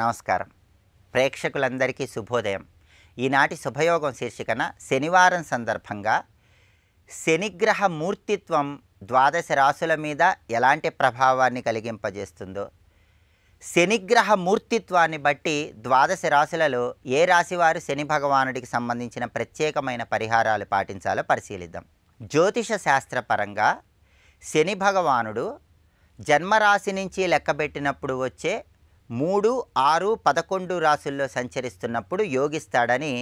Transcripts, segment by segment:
నమస్కారం. ప్రేక్షకులందరికీ శుభోదయం. ఈనాటి శుభయోగం శీర్షికన శనివారం సందర్భంగా శనిగ్రహ మూర్తిత్వం ద్వాదశ రాశుల మీద ఎలాంటి ప్రభావాన్ని కలిగింపజేస్తుందో, శనిగ్రహ మూర్తిత్వాన్ని బట్టి ద్వాదశ రాశులలో ఏ రాశివారు శని భగవానుడికి సంబంధించిన ప్రత్యేకమైన పరిహారాలు పాటించాలో పరిశీలిద్దాం. జ్యోతిష శాస్త్రపరంగా శని భగవానుడు జన్మరాశి నుంచి లెక్కబెట్టినప్పుడు వచ్చే 3, 6, 11 రాశుల్లో సంచరిస్తున్నప్పుడు యోగిస్తాడని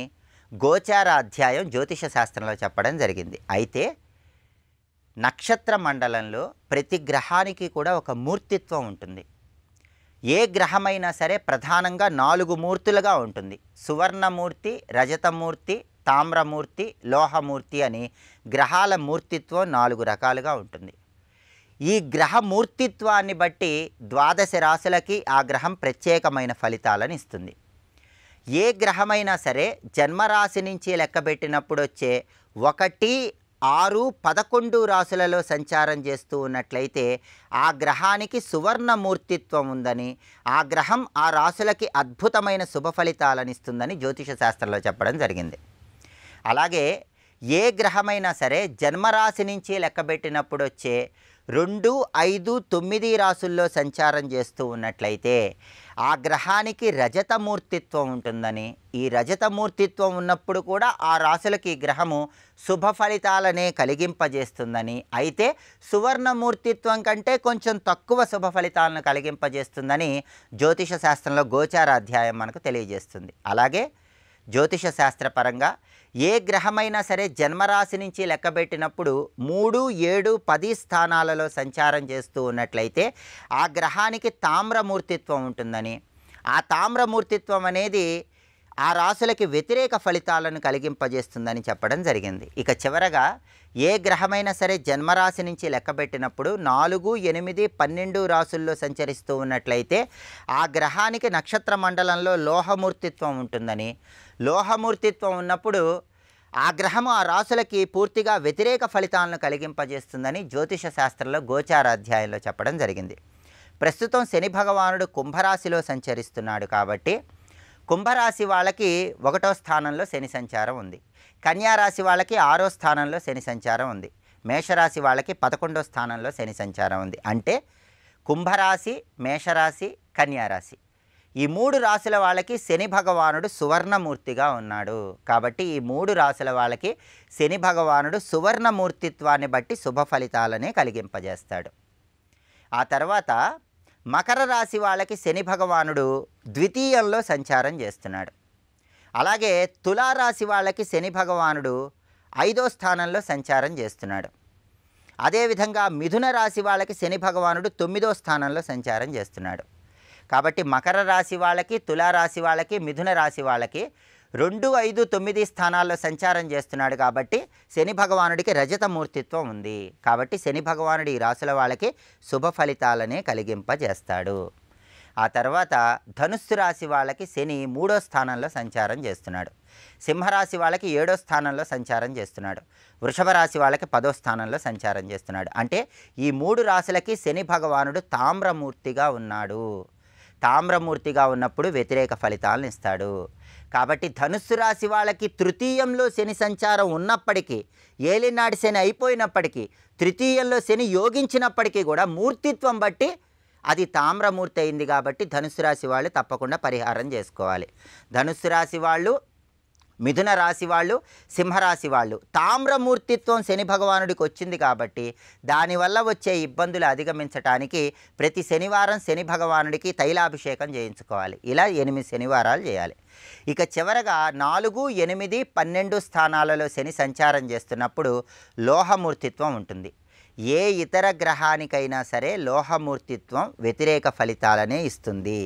గోచార అధ్యాయం జ్యోతిష శాస్త్రంలో చెప్పడం జరిగింది. అయితే నక్షత్ర మండలంలో ప్రతి గ్రహానికి కూడా ఒక మూర్తిత్వం ఉంటుంది. ఏ గ్రహమైనా సరే ప్రధానంగా 4 మూర్తులుగా ఉంటుంది. సువర్ణమూర్తి, రజతమూర్తి, తామ్రమూర్తి, లోహమూర్తి అని గ్రహాల మూర్తిత్వం 4 రకాలుగా ఉంటుంది. ఈ గ్రహ మూర్తిత్వాన్ని బట్టి ద్వాదశ రాశులకి ఆ గ్రహం ప్రత్యేకమైన ఫలితాలను ఇస్తుంది. ఏ గ్రహమైనా సరే జన్మరాశి నుంచి లెక్కబెట్టినప్పుడు వచ్చే 1, 6, 11 రాశులలో సంచారం చేస్తూ ఉన్నట్లయితే ఆ గ్రహానికి సువర్ణ మూర్తిత్వం ఉందని, ఆ గ్రహం ఆ రాశులకి అద్భుతమైన శుభ ఫలితాలను ఇస్తుందని జ్యోతిష శాస్త్రంలో చెప్పడం జరిగింది. అలాగే ఏ గ్రహమైనా సరే జన్మరాశి నుంచి లెక్కబెట్టినప్పుడు వచ్చే 2, 5, 9 రాశుల్లో సంచారం చేస్తూ ఉన్నట్లయితే ఆ గ్రహానికి రజతమూర్తిత్వం ఉంటుందని, ఈ రజతమూర్తిత్వం ఉన్నప్పుడు కూడా ఆ రాశులకి గ్రహము శుభ ఫలితాలనే కలిగింపజేస్తుందని, అయితే సువర్ణమూర్తిత్వం కంటే కొంచెం తక్కువ శుభ ఫలితాలను కలిగింపజేస్తుందని జ్యోతిష శాస్త్రంలో గోచార అధ్యాయం మనకు తెలియజేస్తుంది. అలాగే జ్యోతిష శాస్త్రపరంగా ఏ గ్రహమైనా సరే జన్మరాశి నుంచి లెక్కబెట్టినప్పుడు 3, 7, 10 స్థానాలలో సంచారం చేస్తూ ఉన్నట్లయితే ఆ గ్రహానికి తామ్రమూర్తిత్వం ఉంటుందని, ఆ తామ్రమూర్తిత్వం అనేది ఆ రాశులకి వ్యతిరేక ఫలితాలను కలిగింపజేస్తుందని చెప్పడం జరిగింది. ఇక చివరగా ఏ గ్రహమైనా సరే జన్మరాశి నుంచి లెక్కబెట్టినప్పుడు 4, 8, 12 రాశుల్లో సంచరిస్తూ ఉన్నట్లయితే ఆ గ్రహానికి నక్షత్ర మండలంలో లోహమూర్తిత్వం ఉంటుందని, లోహమూర్తిత్వం ఉన్నప్పుడు ఆ గ్రహము ఆ రాశులకి పూర్తిగా వ్యతిరేక ఫలితాలను కలిగింపజేస్తుందని జ్యోతిష శాస్త్రంలో గోచార అధ్యాయంలో చెప్పడం జరిగింది. ప్రస్తుతం శని భగవానుడు కుంభరాశిలో సంచరిస్తున్నాడు కాబట్టి కుంభరాశి వాళ్ళకి 1వ స్థానంలో శని సంచారం ఉంది. కన్యారాశి వాళ్ళకి 6వ స్థానంలో శని సంచారం ఉంది. మేషరాశి వాళ్ళకి 11వ స్థానంలో శని సంచారం ఉంది. అంటే కుంభరాశి, మేషరాశి, కన్యారాశి ఈ 3 రాశుల వాళ్ళకి శని భగవానుడు సువర్ణమూర్తిగా ఉన్నాడు. కాబట్టి ఈ 3 రాశుల వాళ్ళకి శని భగవానుడు సువర్ణమూర్తిత్వాన్ని బట్టి శుభ ఫలితాలనే కలిగింపజేస్తాడు. ఆ తర్వాత మకర రాశి వాళ్ళకి శని భగవానుడు ద్వితీయంలో సంచారం చేస్తున్నాడు. అలాగే తులారాశి వాళ్ళకి శని భగవానుడు 5వ స్థానంలో సంచారం చేస్తున్నాడు. అదేవిధంగా మిథున రాశి వాళ్ళకి శని భగవానుడు 9వ స్థానంలో సంచారం చేస్తున్నాడు. కాబట్టి మకర రాశి వాళ్ళకి, తులారాశి వాళ్ళకి, మిథున రాశి వాళ్ళకి 2, 5, 9 స్థానాల్లో సంచారం చేస్తున్నాడు. కాబట్టి శని భగవానుడికి రజతమూర్తిత్వం ఉంది. కాబట్టి శని భగవానుడు ఈ రాశుల వాళ్ళకి శుభ ఫలితాలనే కలిగింపజేస్తాడు. ఆ తర్వాత ధనుస్సు రాశి వాళ్ళకి శని 3వ స్థానంలో సంచారం చేస్తున్నాడు. సింహరాశి వాళ్ళకి 7వ స్థానంలో సంచారం చేస్తున్నాడు. వృషభ రాశి వాళ్ళకి 10వ స్థానంలో సంచారం చేస్తున్నాడు. అంటే ఈ 3 రాశులకి శని భగవానుడు తామ్రమూర్తిగా ఉన్నాడు. తామ్రమూర్తిగా ఉన్నప్పుడు వ్యతిరేక ఫలితాలను ఇస్తాడు. కాబట్టి ధనుస్సు రాశి వాళ్ళకి తృతీయంలో శని సంచారం ఉన్నప్పటికీ, ఏలినాటి శని అయిపోయినప్పటికీ, తృతీయంలో శని యోగించినప్పటికీ కూడా మూర్తిత్వం బట్టి అది తామ్రమూర్తి అయింది. కాబట్టి ధనుస్సు రాశి వాళ్ళు తప్పకుండా పరిహారం చేసుకోవాలి. ధనుస్సు రాశి వాళ్ళు, మిథున రాశి వాళ్ళు, సింహరాశి వాళ్ళు తామ్రమూర్తిత్వం శని భగవానుడికి వచ్చింది కాబట్టి దానివల్ల వచ్చే ఇబ్బందులు అధిగమించడానికి ప్రతి శనివారం శని భగవానుడికి తైలాభిషేకం చేయించుకోవాలి. ఇలా 8 శనివారాలు చేయాలి. ఇక చివరగా 4, 8, 12 స్థానాలలో శని సంచారం చేస్తున్నప్పుడు లోహమూర్తిత్వం ఉంటుంది. ఏ ఇతర గ్రహానికైనా సరే లోహమూర్తిత్వం వ్యతిరేక ఫలితాలనే ఇస్తుంది.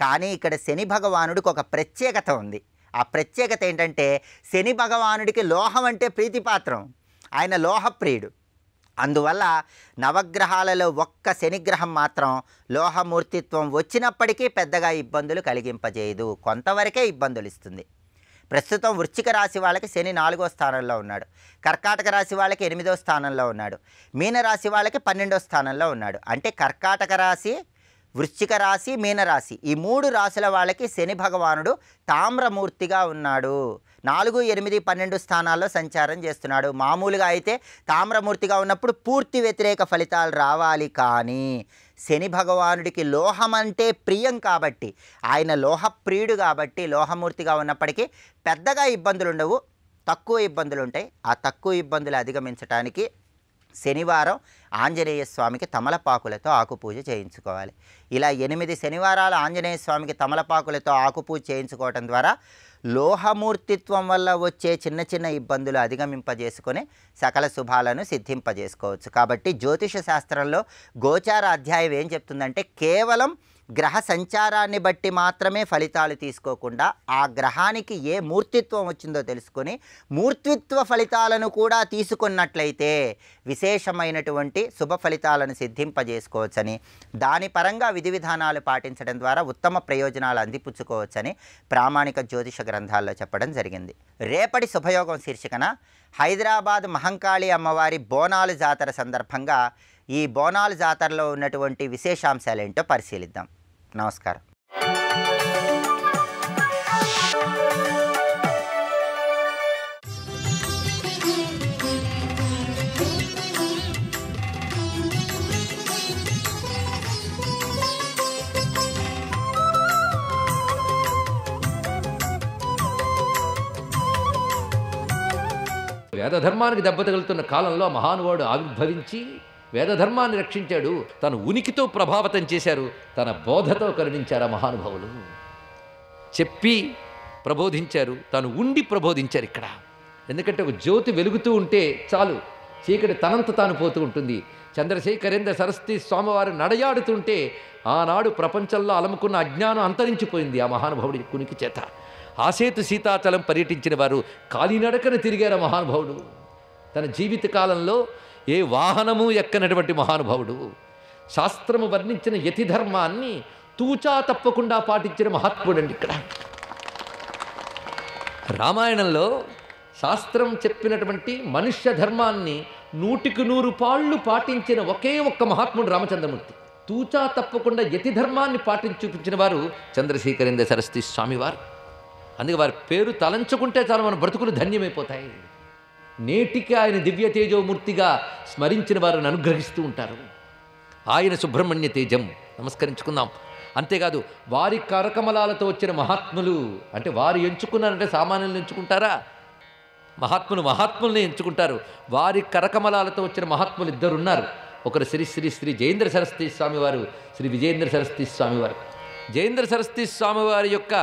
కానీ ఇక్కడ శని భగవానుడికి ఒక ప్రత్యేకత ఉంది. ఆ ప్రత్యేకత ఏంటంటే శని భగవానుడికి లోహం అంటే ప్రీతిపాత్రం. ఆయన లోహప్రియుడు. అందువల్ల నవగ్రహాలలో ఒక్క శనిగ్రహం మాత్రం లోహమూర్తిత్వం వచ్చినప్పటికీ పెద్దగా ఇబ్బందులు కలిగింపజేయదు, కొంతవరకే ఇబ్బందులు ఇస్తుంది. ప్రస్తుతం వృశ్చిక రాశి వాళ్ళకి శని 4వ స్థానంలో ఉన్నాడు. కర్కాటక రాశి వాళ్ళకి 8వ స్థానంలో ఉన్నాడు. మీనరాశి వాళ్ళకి 12వ స్థానంలో ఉన్నాడు. అంటే కర్కాటక రాశి, వృశ్చిక రాశి, మీనరాశి ఈ 3 రాశుల వాళ్ళకి శని భగవానుడు తామ్రమూర్తిగా ఉన్నాడు. 4, 8, 12 స్థానాల్లో సంచారం చేస్తున్నాడు. మామూలుగా అయితే తామ్రమూర్తిగా ఉన్నప్పుడు పూర్తి వ్యతిరేక ఫలితాలు రావాలి. కానీ శని భగవానుడికి లోహం అంటే ప్రియం కాబట్టి, ఆయన లోహప్రియుడు కాబట్టి లోహమూర్తిగా ఉన్నప్పటికీ పెద్దగా ఇబ్బందులు ఉండవు, తక్కువ ఇబ్బందులు ఉంటాయి. ఆ తక్కువ ఇబ్బందులు అధిగమించడానికి శనివారం ఆంజనేయ స్వామికి తమలపాకులతో ఆకుపూజ చేయించుకోవాలి. ఇలా 8 శనివారాలు ఆంజనేయ స్వామికి తమలపాకులతో ఆకుపూజ చేయించుకోవటం ద్వారా లోహమూర్తిత్వం వల్ల వచ్చే చిన్న చిన్న ఇబ్బందులు అధిగమింపజేసుకొని సకల శుభాలను సిద్ధింపజేసుకోవచ్చు. కాబట్టి జ్యోతిష శాస్త్రంలో గోచార అధ్యాయం ఏం చెప్తుందంటే కేవలం గ్రహ సంచారాన్ని బట్టి మాత్రమే ఫలితాలు తీసుకోకుండా ఆ గ్రహానికి ఏ మూర్తిత్వం వచ్చిందో తెలుసుకొని మూర్తిత్వ ఫలితాలను కూడా తీసుకున్నట్లయితే విశేషమైనటువంటి శుభ ఫలితాలను సిద్ధింపజేసుకోవచ్చని, దాని పరంగా విధి విధానాలు పాటించడం ద్వారా ఉత్తమ ప్రయోజనాలు అందిపుచ్చుకోవచ్చని ప్రామాణిక జ్యోతిష గ్రంథాల్లో చెప్పడం జరిగింది. రేపటి శుభయోగం శీర్షికన హైదరాబాద్ మహంకాళి అమ్మవారి బోనాలు జాతర సందర్భంగా ఈ బోనాలు జాతరలో ఉన్నటువంటి విశేషాంశాలు ఏంటో పరిశీలిద్దాం. నమస్కారం. వేదధర్మానికి దెబ్బ తగులుతున్న కాలంలో మహానుభావుడు ఆవిర్భవించి వేదధర్మాన్ని రక్షించాడు. తన ఉనికితో ప్రభావితం చేశారు, తన బోధతో కరుణించారు. ఆ మహానుభావులు చెప్పి ప్రబోధించారు, తను ఉండి ప్రబోధించారు ఇక్కడ. ఎందుకంటే ఒక జ్యోతి వెలుగుతూ ఉంటే చాలు, చీకటి తనంత తాను పోతూ ఉంటుంది. చంద్రశేఖరేంద్ర సరస్వతి స్వామివారు నడయాడుతుంటే ఆనాడు ప్రపంచంలో అలముకున్న అజ్ఞానం అంతరించిపోయింది ఆ మహానుభావుడి కునికి చేత. ఆసేతు సీతాచలం పర్యటించిన వారు కాలినడకన తిరిగారు మహానుభావుడు. తన జీవిత కాలంలో ఏ వాహనము ఎక్కనటువంటి మహానుభావుడు. శాస్త్రము వర్ణించిన యతి ధర్మాన్ని తూచా తప్పకుండా పాటించిన మహాత్ముడండి ఇక్కడ. రామాయణంలో శాస్త్రం చెప్పినటువంటి మనుష్య ధర్మాన్ని 100కు 100 పాళ్ళు పాటించిన ఒకే ఒక్క మహాత్ముడు రామచంద్రమూర్తి. తూచా తప్పకుండా యతి ధర్మాన్ని పాటించి చూపించిన వారు చంద్రశేఖరేంద్ర సరస్వతి స్వామివారు. అందుకే వారి పేరు తలంచుకుంటే చాలా మన బ్రతుకులు ధన్యమైపోతాయి. నేటికి ఆయన దివ్య తేజోమూర్తిగా స్మరించిన వారిని అనుగ్రహిస్తూ ఉంటారు. ఆయన సుబ్రహ్మణ్య తేజం నమస్కరించుకుందాం. అంతేకాదు వారి కరకమలాలతో వచ్చిన మహాత్ములు అంటే వారు ఎంచుకున్నారంటే సామాన్యులను ఎంచుకుంటారా? మహాత్ముల్ని ఎంచుకుంటారు. వారి కరకమలాలతో వచ్చిన మహాత్ములు 2 ఉన్నారు. ఒకరు శ్రీ శ్రీ శ్రీ జయేంద్ర సరస్వతి స్వామివారు, శ్రీ విజయేంద్ర సరస్వతి స్వామివారు. జయేంద్ర సరస్వతి స్వామివారి యొక్క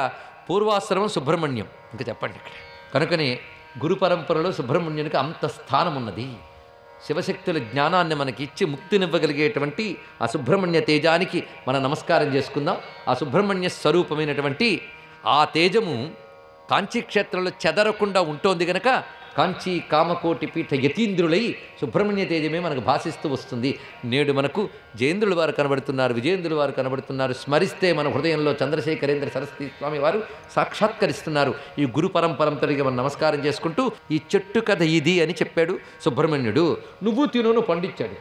పూర్వాశ్రమం సుబ్రహ్మణ్యం. ఇంకా చెప్పండి ఇక్కడ. కనుకనే గురు పరంపరలో సుబ్రహ్మణ్యునికి అంత స్థానం ఉన్నది. శివశక్తుల జ్ఞానాన్ని మనకి ఇచ్చి ముక్తినివ్వగలిగేటువంటి ఆ సుబ్రహ్మణ్య తేజానికి మనం నమస్కారం చేసుకుందాం. ఆ సుబ్రహ్మణ్య స్వరూపమైనటువంటి ఆ తేజము కాంచీక్షేత్రంలో చెదరకుండా ఉంటోంది గనక కాంచీ కామకోటి పీఠ యతీంద్రులై సుబ్రహ్మణ్య తేజమే మనకు భాషిస్తూ వస్తుంది. నేడు మనకు జయేంద్రుల వారు కనబడుతున్నారు, విజయేంద్రుల వారు కనబడుతున్నారు. స్మరిస్తే మన హృదయంలో చంద్రశేఖరేంద్ర సరస్వతి స్వామి వారు సాక్షాత్కరిస్తున్నారు. ఈ గురు పరంపరకి మనం నమస్కారం చేసుకుంటూ ఈ చెట్టు కథ ఇది అని చెప్పాడు సుబ్రహ్మణ్యుడు. నువ్వు తినును పండించాడు.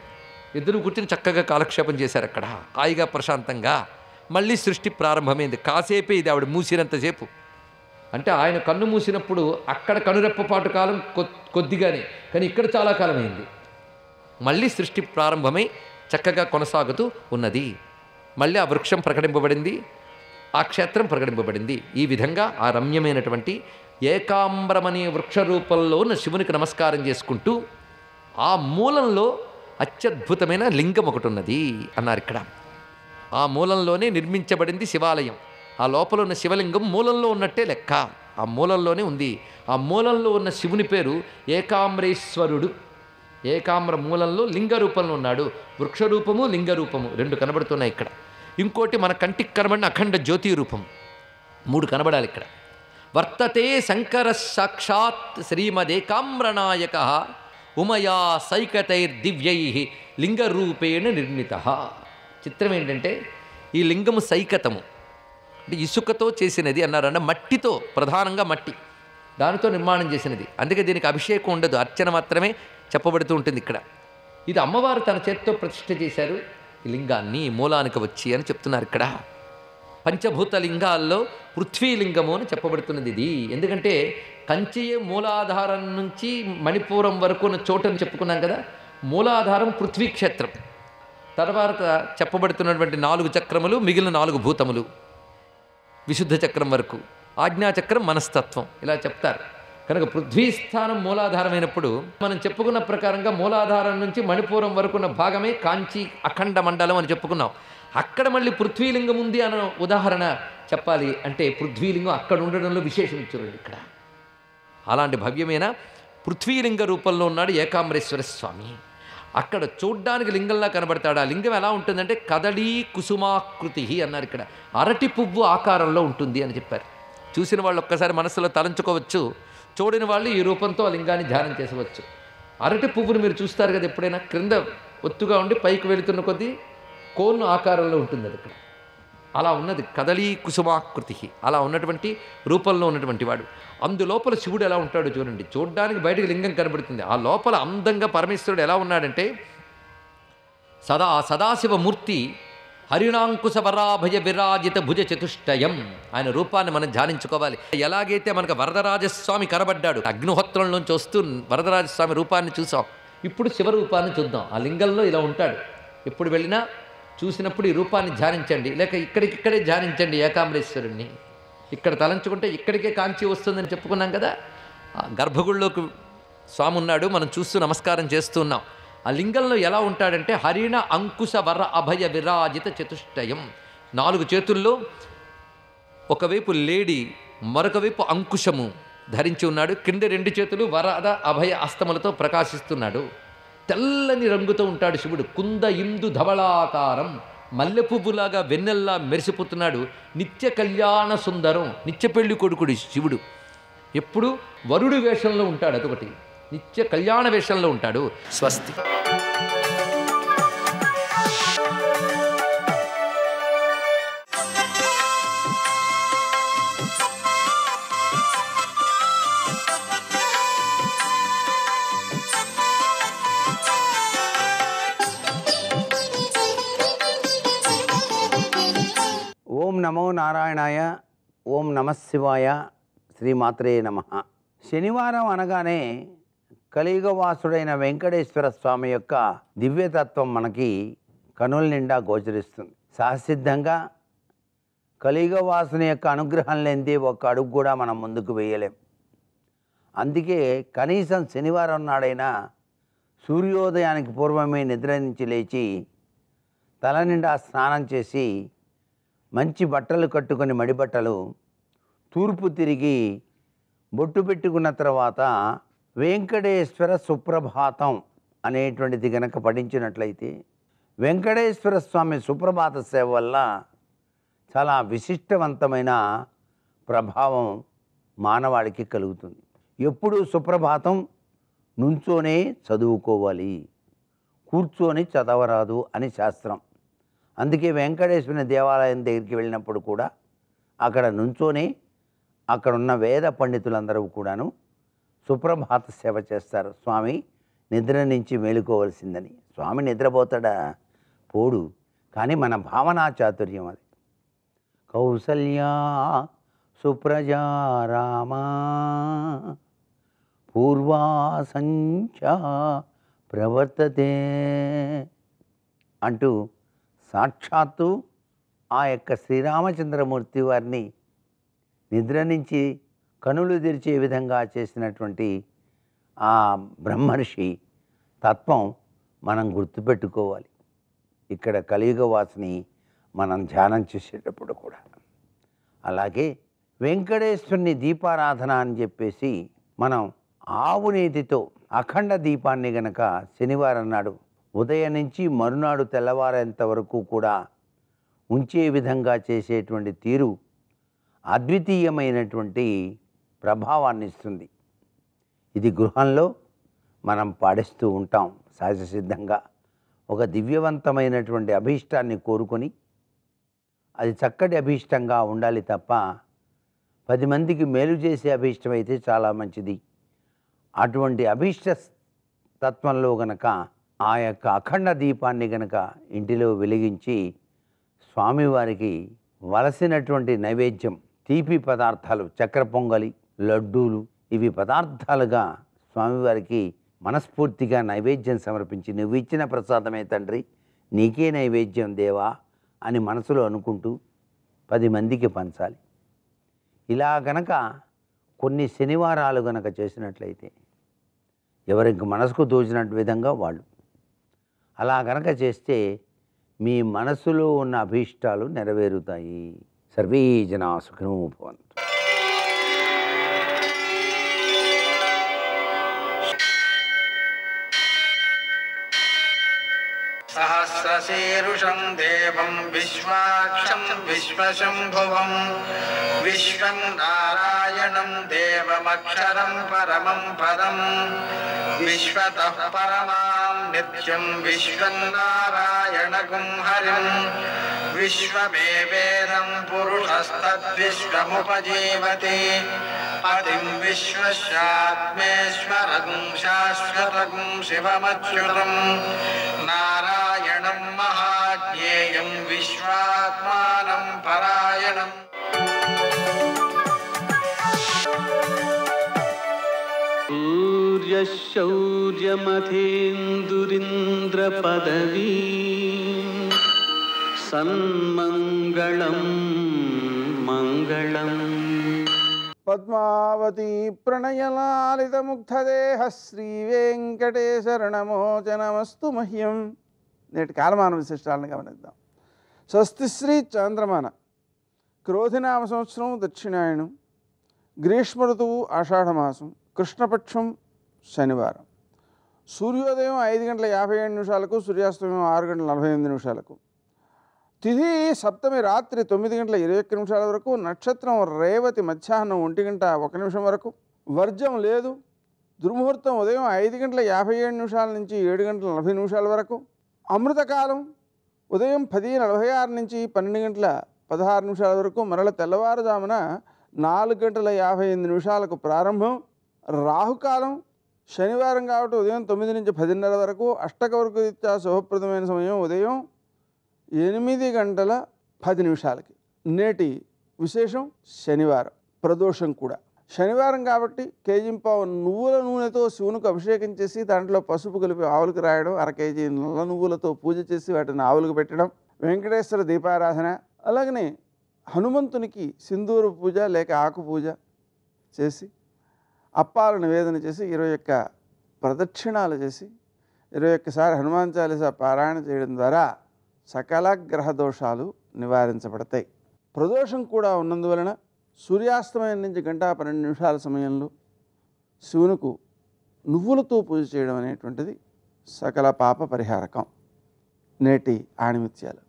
2 కూర్చుని చక్కగా కాలక్షేపం చేశారు అక్కడ హాయిగా ప్రశాంతంగా. మళ్ళీ సృష్టి ప్రారంభమైంది. కాసేపే ఇది ఆవిడ మూసినంతసేపు. అంటే ఆయన కన్ను మూసినప్పుడు అక్కడ కనురెప్పపాటు కాలం కొద్దిగానే, కానీ ఇక్కడ చాలా కాలం అయింది. మళ్ళీ సృష్టి ప్రారంభమై చక్కగా కొనసాగుతూ ఉన్నది. మళ్ళీ ఆ వృక్షం ప్రకటింపబడింది, ఆ క్షేత్రం ప్రకటింపబడింది. ఈ విధంగా ఆ రమ్యమైనటువంటి ఏకాంబరమనే వృక్ష రూపంలో ఉన్న శివునికి నమస్కారం చేసుకుంటూ ఆ మూలంలో అత్యద్భుతమైన లింగం ఒకటి ఉన్నది అన్నారు ఇక్కడ. ఆ మూలంలోనే నిర్మించబడింది శివాలయం. ఆ లోపల ఉన్న శివలింగం మూలంలో ఉన్నట్టే లెక్క, ఆ మూలంలోనే ఉంది. ఆ మూలంలో ఉన్న శివుని పేరు ఏకాంబరేశ్వరుడు. ఏకాంబర మూలంలో లింగ రూపంలో ఉన్నాడు. వృక్షరూపము లింగరూపము 2 కనబడుతున్నాయి ఇక్కడ. ఇంకోటి మన కంటికి కనబడిన అఖండ జ్యోతి రూపం 3 కనబడాలి ఇక్కడ. వర్తతే శంకర సాక్షాత్ శ్రీమదేకామ్రనాయక ఉమయా సైకతైర్దివ్యై లింగరూపేణ నిర్మిత. చిత్రం ఏంటంటే ఈ లింగము సైకతము అంటే ఇసుకతో చేసినది అన్నారన్న, మట్టితో, ప్రధానంగా మట్టి దానితో నిర్మాణం చేసినది. అందుకే దీనికి అభిషేకం ఉండదు, అర్చన మాత్రమే చెప్పబడుతూ ఉంటుంది ఇక్కడ. ఇది అమ్మవారు తన చేతితో ప్రతిష్ఠ చేశారు. ఈ లింగాన్ని మూలానికి వచ్చి అని చెప్తున్నారు ఇక్కడ. పంచభూత లింగాల్లో పృథ్వీలింగము అని చెప్పబడుతున్నది ఇది. ఎందుకంటే కంచియే మూలాధారం నుంచి మణిపూరం వరకు ఉన్న చోటని చెప్పుకున్నాం కదా. మూలాధారం పృథ్వీ క్షేత్రం. తర్వాత చెప్పబడుతున్నటువంటి 4 చక్రములు, మిగిలిన 4 భూతములు, విశుద్ధ చక్రం వరకు, ఆజ్ఞాచక్రం మనస్తత్వం, ఇలా చెప్తారు. కనుక పృథ్వీ స్థానం మూలాధారమైనప్పుడు మనం చెప్పుకున్న ప్రకారంగా మూలాధారం నుంచి మణిపూరం వరకు ఉన్న భాగమే కాంచి అఖండ మండలం అని చెప్పుకున్నాం. అక్కడ మళ్ళీ పృథ్వీలింగం ఉంది అన్న ఉదాహరణ చెప్పాలి అంటే పృథ్వీలింగం అక్కడ ఉండడంలో విశేషం ఇచ్చారు ఇక్కడ. అలాంటి భవ్యమైన పృథ్వీలింగ రూపంలో ఉన్నాడు ఏకాంబరేశ్వర స్వామి. అక్కడ చూడ్డానికి లింగంలా కనబడతాడు. ఆ లింగం ఎలా ఉంటుందంటే కదళీ కుసుమాకృతి అన్నారు ఇక్కడ. అరటి పువ్వు ఆకారంలో ఉంటుంది అని చెప్పారు. చూసిన వాళ్ళు ఒక్కసారి మనసులో తలంచుకోవచ్చు, చూడని వాళ్ళు ఈ రూపంతో ఆ లింగాన్ని ధ్యానం చేసవచ్చు. అరటి పువ్వును మీరు చూస్తారు కదా ఎప్పుడైనా, క్రింద ఒత్తుగా ఉండి పైకి వెళుతున్న కొద్దీ కోను ఆకారంలో ఉంటుంది అది ఇక్కడ. అలా ఉన్నది కదళీ కుసుమాకృతి. అలా ఉన్నటువంటి రూపంలో ఉన్నటువంటి వాడు. అందులోపల శివుడు ఎలా ఉంటాడో చూడండి. చూడ్డానికి బయటకు లింగం కనబడుతుంది, ఆ లోపల అందంగా పరమేశ్వరుడు ఎలా ఉన్నాడంటే సదాశివమూర్తి హరిణాంకుశ వరాభయ విరాజిత భుజ చతుష్టయం. ఆయన రూపాన్ని మనం ధ్యానించుకోవాలి. ఎలాగైతే మనకు వరదరాజస్వామి కనబడ్డాడు, అగ్నిహోత్రంలోంచి వస్తూ వరదరాజస్వామి రూపాన్ని చూసాం. ఇప్పుడు శివరూపాన్ని చూద్దాం. ఆ లింగంలో ఇలా ఉంటాడు. ఎప్పుడు వెళ్ళినా చూసినప్పుడు ఈ రూపాన్ని ధ్యానించండి, లేక ఇక్కడికిక్కడే ధ్యానించండి ఏకాంబరేశ్వరుణ్ణి. ఇక్కడ తలంచుకుంటే ఇక్కడికే కాంచి వస్తుందని చెప్పుకున్నాం కదా. గర్భగుడిలోకి స్వామి ఉన్నాడు, మనం చూస్తూ నమస్కారం చేస్తున్నాం. ఆ లింగంలో ఎలా ఉంటాడంటే హరిణ అంకుశ వర అభయ విరాజిత చతుష్టయం. 4 చేతుల్లో ఒకవైపు లేడి, మరొక వైపు అంకుశము ధరించి ఉన్నాడు. కింద 2 చేతులు వరద అభయ అస్తములతో ప్రకాశిస్తున్నాడు. తెల్లని రంగుతో ఉంటాడు శివుడు. కుంద ఇందు ధవళాకారం, మల్లె పువ్వులాగా వెన్నెల్లా మెరిసిపోతున్నాడు. నిత్య కళ్యాణ సుందరం, నిత్య పెళ్లి కొడుకుడు శివుడు. ఎప్పుడు వరుడి వేషంలో ఉంటాడు, అదొకటి. నిత్య కళ్యాణ వేషంలో ఉంటాడు. స్వస్తి. ఓం నమో నారాయణాయ, ఓం నమశివాయ, శ్రీమాత్రే నమః. శనివారం అనగానే కలియుగవాసుడైన వెంకటేశ్వర స్వామి యొక్క దివ్యతత్వం మనకి కనుల నిండా గోచరిస్తుంది. సహసిద్ధంగా కలియుగవాసుని యొక్క అనుగ్రహం లేనిదే ఒక్క అడుగు కూడా మనం ముందుకు వేయలేం. అందుకే కనీసం శనివారం నాడైనా సూర్యోదయానికి పూర్వమే నిద్ర నుంచి లేచి తల నిండా స్నానం చేసి మంచి బట్టలు కట్టుకొని, మడి బట్టలు, తూర్పు తిరిగి బొట్టు పెట్టుకున్న తర్వాత వెంకటేశ్వర సుప్రభాతం అనేటువంటిది గనక పఠించినట్లయితే వెంకటేశ్వర స్వామి సుప్రభాత సేవ వల్ల చాలా విశిష్టవంతమైన ప్రభావం మానవాళికి కలుగుతుంది. ఎప్పుడూ సుప్రభాతం నుంచోనే చదువుకోవాలి, కూర్చొని చదవరాదు అని శాస్త్రం. అందుకే వెంకటేశ్వరుని దేవాలయం దగ్గరికి వెళ్ళినప్పుడు కూడా అక్కడ నుంచోనే అక్కడున్న వేద పండితులందరూ కూడాను సుప్రభాత సేవ చేస్తారు. స్వామి నిద్ర నుంచి మేలుకోవలసిందని. స్వామి నిద్రపోతాడా? పోడు. కానీ మన భావనా చాతుర్యం అది. కౌసల్యా సుప్రజా రామా పూర్వా సంఖ్యా ప్రవర్తతే అంటూ సాక్షాత్తు ఆ యొక్క శ్రీరామచంద్రమూర్తి వారిని నిద్ర నుంచి కనులు తెరిచే విధంగా చేసినటువంటి ఆ బ్రహ్మర్షి తత్వం మనం గుర్తుపెట్టుకోవాలి. ఇక్కడ కలియుగవాసిని మనం ధ్యానం చేసేటప్పుడు కూడా. అలాగే వెంకటేశ్వరుని దీపారాధన అని చెప్పేసి మనం ఆవు నేతితో అఖండ దీపాన్ని గనక శనివారం నాడు ఉదయం నుంచి మరునాడు తెల్లవారేంత వరకు కూడా ఉంచే విధంగా చేసేటువంటి తీరు అద్వితీయమైనటువంటి ప్రభావాన్ని ఇస్తుంది. ఇది గృహంలో మనం పాడిస్తూ ఉంటాం సహజసిద్ధంగా. ఒక దివ్యవంతమైనటువంటి అభీష్టాన్ని కోరుకొని అది చక్కటి అభీష్టంగా ఉండాలి తప్ప 10 మందికి మేలు చేసే అభీష్టం అయితే చాలా మంచిది. అటువంటి అభీష్ట తత్వంలో గనక ఆ యొక్క అఖండ దీపాన్ని గనక ఇంటిలో వెలిగించి స్వామివారికి వలసినటువంటి నైవేద్యం తీపి పదార్థాలు, చక్కెర పొంగలి, లడ్డూలు, ఇవి పదార్థాలుగా స్వామివారికి మనస్ఫూర్తిగా నైవేద్యం సమర్పించి, నువ్వు ఇచ్చిన ప్రసాదమే తండ్రి, నీకే నైవేద్యం దేవా అని మనసులో అనుకుంటూ 10 మందికి పంచాలి. ఇలా గనక కొన్ని శనివారాలు గనక చేసినట్లయితే ఎవరికి మనసుకు తోచినట్టు విధంగా వాళ్ళు అలా గనక చేస్తే మీ మనసులో ఉన్న అభీష్టాలు నెరవేరుతాయి. సర్వే జనా సుఖినో భవంతు. సహస్రశీరుషం దేవం విశ్వాక్షం విశ్వశంభువం విశ్వం నారాయణం దేవమక్షరం పరమం పదం విశ్వతః పరమాం నిత్యం విశ్వం నారాయణగుం హరిం విశ్వమేవేదం పురుషస్తద్విశ్వముపజీవతి పతిం విశ్వస్యాత్మేశ్వరం శాశ్వతం శివమచ్యుతం నారాయణం మహాజ్ఞేయం విశ్వాత్మానం పరాయణం. సూర్యశౌర్యమథేందురింద్రపదవీ సన్మంగళం మంగళం. పద్మావతీ ప్రణయలాలితముగ్ధదేహ శ్రీవేంకటేశరణమోచనమస్తు మహ్యం. నేటి కాలమాన విశిష్టాలను గమనిద్దాం. స్వస్తి శ్రీ చాంద్రమాన క్రోధినామ సంవత్సరం దక్షిణాయనం, గ్రీష్మ ఋతువు ఆషాఢమాసం, కృష్ణపక్షం శనివారం. సూర్యోదయం 5:57, సూర్యాస్తమయం 6:48. తిథి సప్తమి రాత్రి 9:21 వరకు, నక్షత్రం రేవతి మధ్యాహ్నం 1:01 వరకు, వర్జం లేదు. దుర్ముహూర్తం ఉదయం 5:57 నుంచి 7:40 వరకు, అమృతకాలం ఉదయం 10:46 నుంచి 12:16 వరకు, మరల తెల్లవారుజామున 4:58 ప్రారంభం. రాహుకాలం శనివారం కాబట్టి ఉదయం 9 నుంచి 10:30 వరకు, అష్టకవర్గ రీత్యా శుభప్రదమైన సమయం ఉదయం 8:10 నేటి విశేషం శనివారం, ప్రదోషం కూడా. శనివారం కాబట్టి కేజీంపావు నువ్వుల నూనెతో శివునికి అభిషేకం చేసి దాంట్లో పసుపు కలిపి ఆవులకు రాయడం, 1 కేజీ నల్ల నువ్వులతో పూజ చేసి వాటిని ఆవులకు పెట్టడం, వెంకటేశ్వర దీపారాధన, అలాగనే హనుమంతునికి సింధూర పూజ లేక ఆకు పూజ చేసి అప్పాలు నివేదన చేసి 21 ప్రదక్షిణాలు చేసి 21 సారి హనుమాన్ చాలీసా పారాయణ చేయడం ద్వారా సకల గ్రహ దోషాలు నివారించబడతాయి. ప్రదోషం కూడా ఉన్నందువలన సూర్యాస్తమయం నుంచి 1:12 సమయంలో శివునికి నువ్వులతో పూజ చేయడం అనేటువంటిది సకల పాప పరిహారకం. నేటి ఆణిముత్యాలు.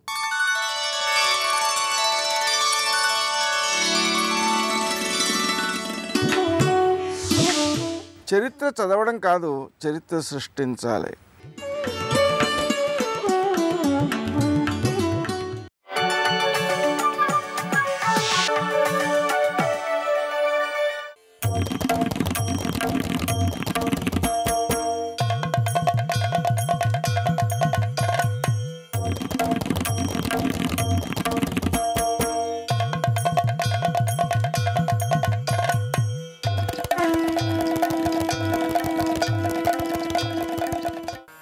చరిత్ర చదవడం కాదు, చరిత్ర సృష్టించాలి.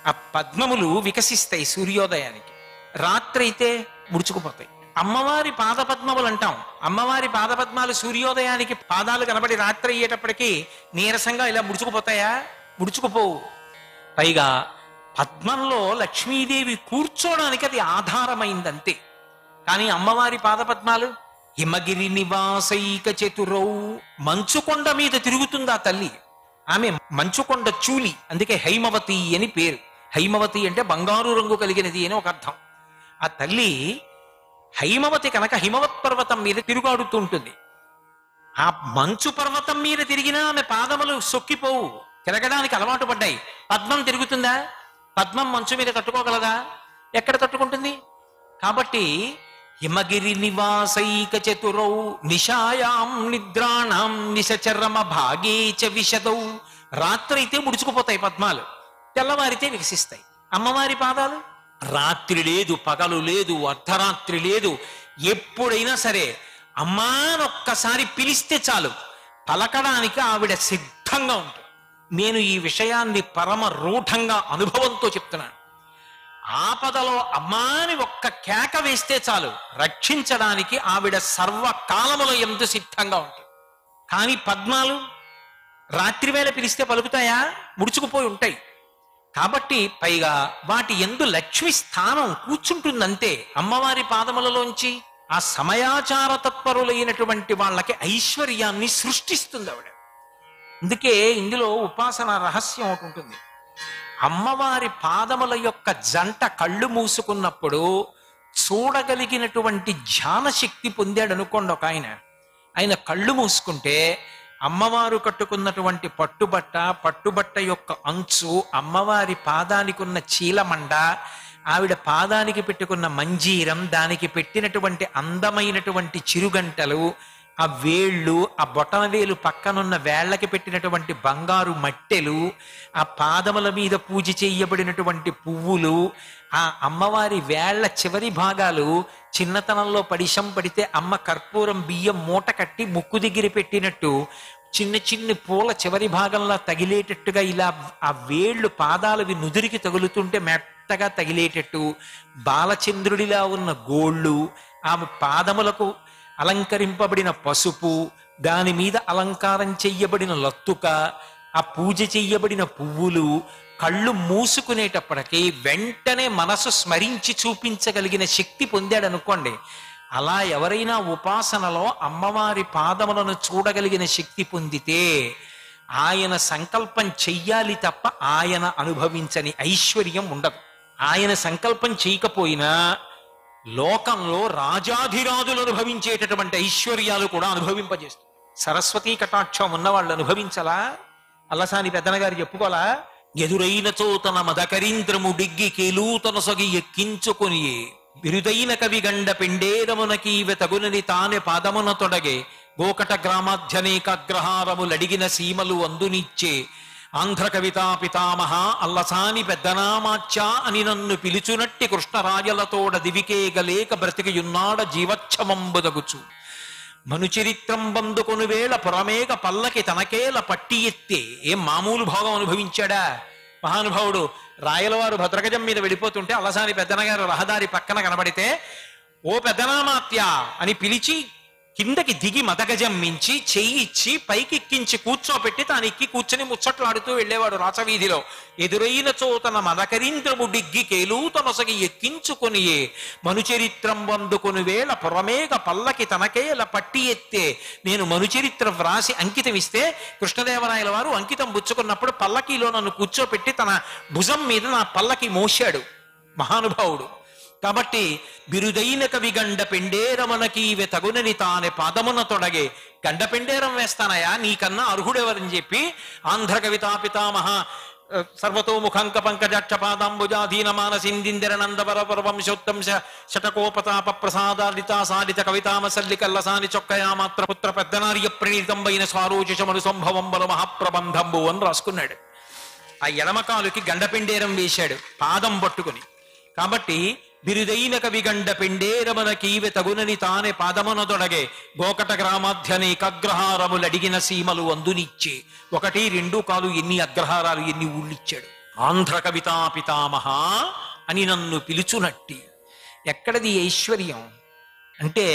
ఆ పద్మములు వికసిస్తాయి సూర్యోదయానికి, రాత్రి అయితే ముడుచుకుపోతాయి. అమ్మవారి పాదపద్మములు అంటాం. అమ్మవారి పాదపద్మాలు సూర్యోదయానికి పాదాలు కనబడి రాత్రి అయ్యేటప్పటికీ నీరసంగా ఇలా ముడుచుకుపోతాయా? ముడుచుకుపోవు. పైగా పద్మంలో లక్ష్మీదేవి కూర్చోడానికి అది ఆధారమైందంతే. కానీ అమ్మవారి పాదపద్మాలు హిమగిరి నివాసైక చతురౌ, మంచుకొండ మీద తిరుగుతుంది ఆ తల్లి. ఆమె మంచుకొండ చూలి, అందుకే హైమవతి అని పేరు. హైమవతి అంటే బంగారు రంగు కలిగినది అని ఒక అర్థం. ఆ తల్లి హైమవతి కనుక హిమవత్ పర్వతం మీద తిరుగాడుతూ ఉంటుంది. ఆ మంచు పర్వతం మీద తిరిగినా ఆమె పాదములు సొక్కిపోవు, తిరగడానికి అలవాటు పడ్డాయి. పద్మం తిరుగుతుందా? పద్మం మంచు మీద తట్టుకోగలదా? ఎక్కడ తట్టుకుంటుంది? కాబట్టి హిమగిరి నివాసైక చతురౌ నిశాయాం నిద్రాణం నిశచరమ భాగే చ విశదౌ. రాత్రి అయితే ముడుచుకుపోతాయి పద్మాలు, తెల్లవారితే వికసిస్తాయి. అమ్మవారి పాదాలు రాత్రి లేదు, పగలు లేదు, అర్ధరాత్రి లేదు, ఎప్పుడైనా సరే అమ్మా అని ఒక్కసారి పిలిస్తే చాలు పలకడానికి ఆవిడ సిద్ధంగా ఉంటుంది. నేను ఈ విషయాన్ని పరమ రూఢంగా అనుభవంతో చెప్తున్నాను. ఆపదలో అమ్మా అని ఒక్క కేక వేస్తే చాలు రక్షించడానికి ఆవిడ సర్వకాలములో ఎందు సిద్ధంగా ఉంటుంది. కానీ పద్మాలు రాత్రివేళ పిలిస్తే పలుకుతాయా? ముడుచుకుపోయి ఉంటాయి. కాబట్టి పైగా వాటి యందు లక్ష్మి స్థానం కూర్చుంటుందంతే. అమ్మవారి పాదములలోంచి ఆ సమయాచార తత్పరులైనటువంటి వాళ్ళకి ఐశ్వర్యాన్ని సృష్టిస్తుంది ఆవిడ. అందుకే ఇందులో ఉపాసన రహస్యం ఒకటి ఉంటుంది. అమ్మవారి పాదముల యొక్క జంట కళ్ళు మూసుకున్నప్పుడు చూడగలిగినటువంటి ధ్యాన శక్తి పొందాడు అనుకోండి ఒక ఆయన కళ్ళు మూసుకుంటే అమ్మవారు కట్టుకున్నటువంటి పట్టుబట్ట యొక్క అంచు, అమ్మవారి పాదానికి ఉన్న చీలమండ, ఆవిడ పాదానికి పెట్టుకున్న మంజీరం, దానికి పెట్టినటువంటి అందమైనటువంటి చిరుగంటలు, ఆ వేళ్ళు, ఆ బొటన వేలు పక్కనున్న వేళ్లకి పెట్టినటువంటి బంగారు మట్టెలు, ఆ పాదముల మీద పూజ చేయబడినటువంటి పువ్వులు, ఆ అమ్మవారి వేళ్ల చివరి భాగాలు చిన్నతనంలో పడిశం పడితే అమ్మ కర్పూరం బియ్యం మూట కట్టి ముక్కు దగ్గర పెట్టినట్టు చిన్న చిన్న పూల చివరి భాగంలో తగిలేటట్టుగా ఇలా ఆ వేళ్ళు పాదాలవి నుదురికి తగులుతుంటే మెత్తగా తగిలేటట్టు బాలచంద్రుడిలా ఉన్న గోళ్ళు, ఆమె పాదములకు అలంకరింపబడిన పసుపు, దాని మీద అలంకారం చెయ్యబడిన లత్తుక, ఆ పూజ చెయ్యబడిన పువ్వులు, కళ్ళు మూసుకునేటప్పటికీ వెంటనే మనసు స్మరించి చూపించగలిగిన శక్తి పొందాడు అనుకోండి. అలా ఎవరైనా ఉపాసనలో అమ్మవారి పాదములను చూడగలిగిన శక్తి పొందితే ఆయన సంకల్పం చెయ్యాలి తప్ప ఆయన అనుభవించని ఐశ్వర్యం ఉండదు. ఆయన సంకల్పం చేయకపోయినా లోకంలో రాజాధిరాజులు అనుభవించేటటువంటి ఐశ్వర్యాలు కూడా అనుభవింపజేస్తుంది. సరస్వతీ కటాక్షం ఉన్న వాళ్ళు అనుభవించలా? అల్లసాని పెద్దనగారు చెప్పుకోలా? ఎదురైన చోతన మదకరీంద్రము డిగ్గి కేలూతన సొగి ఎక్కించుకొని బిరుదైన కవి గండ పెండేరమునకీవె తగునని తానే పాదమున తొడగే గోకట గ్రామాధ్యనేకాగ్రహారములడిగిన సీమలు అందునిచ్చే ఆంధ్ర కవితా పితామహ అల్లసాని పెద్దనామాచ్యా అని నన్ను పిలుచునట్టి కృష్ణరాజలతోడ దివికేగలేక బ్రతికియున్నాడ జీవచ్ఛమంబుదగుచు మనుచరిత్రం బందుకొను వేళ పురమేక పల్లకి తనకేల పట్టి ఎత్తే. ఏం మామూలు భోగం అనుభవించాడా మహానుభావుడు? రాయలవారు భద్రగజం మీద వెళ్ళిపోతుంటే అల్లసాని పెద్దనగారు రహదారి పక్కన కనబడితే ఓ పెద్దనామాత్య అని పిలిచి కిందకి దిగి మదగజం మించి చెయ్యిచ్చి పైకెక్కించి కూర్చోపెట్టి తాను ఎక్కి కూర్చొని ముచ్చట్లాడుతూ వెళ్ళేవాడు రాచవీధిలో. ఎదురైన చోతన మదకరీంద్రము డిగ్గి కేలూతనొసగి ఎక్కించుకొని మనుచరిత్రం వందుకొని వేళ పురమేగ పల్లకి తనకేల పట్టి ఎత్తే. నేను మనుచరిత్ర వ్రాసి అంకితం ఇస్తే కృష్ణదేవరాయల వారు అంకితం పుచ్చుకున్నప్పుడు పల్లకీలో నన్ను కూర్చోపెట్టి తన భుజం మీద నా పల్లకి మోశాడు మహానుభావుడు. కాబట్టి బిరుదైన కవి గండ పెండేరమునకీవె తగునని తానే పాదమున తొడగే. గండ పెండేరం వేస్తానయా నీకన్నా అర్హుడెవరని చెప్పి ఆంధ్ర కవితా పితామహ సర్వతోముఖంక పంకజాక్షపాదాంబుజాధీన మానసిందిందిరనందవరవర వంశోత్తంశ శతకోపతాప ప్రసాదాలితా సాలిత కవితామసల్లికల్లసాని చొక్కయా మాత్ర పుత్ర పెద్దనార్య ప్రణీతంబైన స్వారోచిషమను సంభవం బల మహాప్రబంధంబు అని రాసుకున్నాడు. ఆ ఎడమకాలుకి గండపెండేరం వేశాడు పాదం పట్టుకుని. కాబట్టి బిరుదైన కవి గండ పెండేరమునకీవె తగునని తానే పాదమున తొడగే గోకట గ్రామాధ్యనేకాగ్రహారములడిగిన సీమలు అందునిచ్చే. 1, 2 కాదు, ఎన్ని అగ్రహారాలు, ఎన్ని ఊళ్ళిచ్చాడు. ఆంధ్ర కవితా పితామహ అని నన్ను పిలుచునట్టి. ఎక్కడది ఐశ్వర్యం అంటే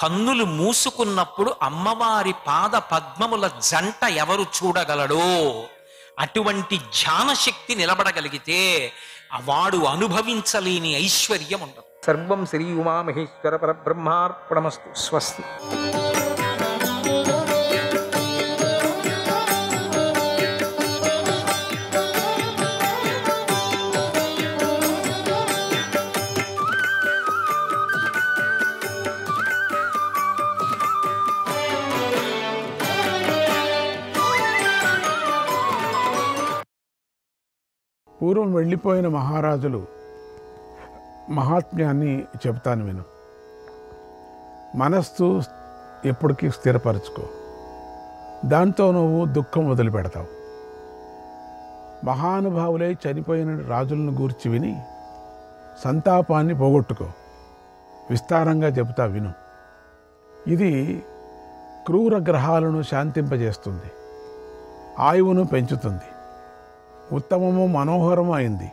కన్నులు మూసుకున్నప్పుడు అమ్మవారి పాద పద్మముల జంట ఎవరు చూడగలడో అటువంటి ధ్యానశక్తి నిలబడగలిగితే వాడు అనుభవించలేని ఐశ్వర్యం ఉండదు. సర్వం శ్రీ ఉమామహేశ్వర పరబ్రహ్మార్పణమస్తు. స్వస్తి. పూర్వం వెళ్ళిపోయిన మహారాజులు మహాత్మ్యాన్ని చెప్తాను విను. మనస్సు ఎప్పటికీ స్థిరపరచుకో, దాంతో నువ్వు దుఃఖం వదిలిపెడతావు. మహానుభావులై చనిపోయిన రాజులను గూర్చి విని సంతాపాన్ని పోగొట్టుకో. విస్తారంగా చెబుతా విను. ఇది క్రూర గ్రహాలను శాంతింపజేస్తుంది, ఆయువును పెంచుతుంది, ఉత్తమము మనోహరము అయింది.